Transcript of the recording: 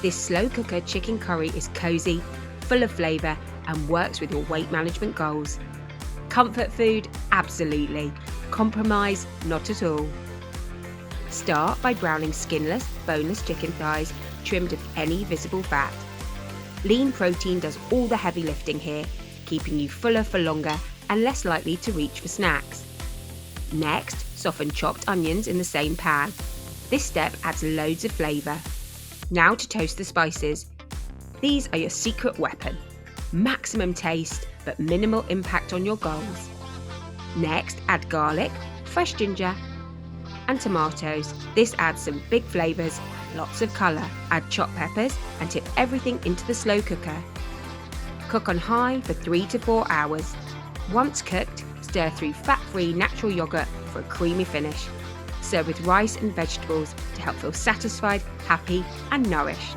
This slow cooker chicken curry is cosy, full of flavour and works with your weight management goals. Comfort food? Absolutely. Compromise? Not at all. Start by browning skinless, boneless chicken thighs, trimmed of any visible fat. Lean protein does all the heavy lifting here, keeping you fuller for longer and less likely to reach for snacks. Next, soften chopped onions in the same pan. This step adds loads of flavour. Now to toast the spices. These are your secret weapon. Maximum taste, but minimal impact on your goals. Next, add garlic, fresh ginger, and tomatoes. This adds some big flavours, lots of colour. Add chopped peppers and tip everything into the slow cooker. Cook on high for 3 to 4 hours. Once cooked, stir through fat-free natural yogurt for a creamy finish. Serve with rice and vegetables to help feel satisfied, happy and nourished.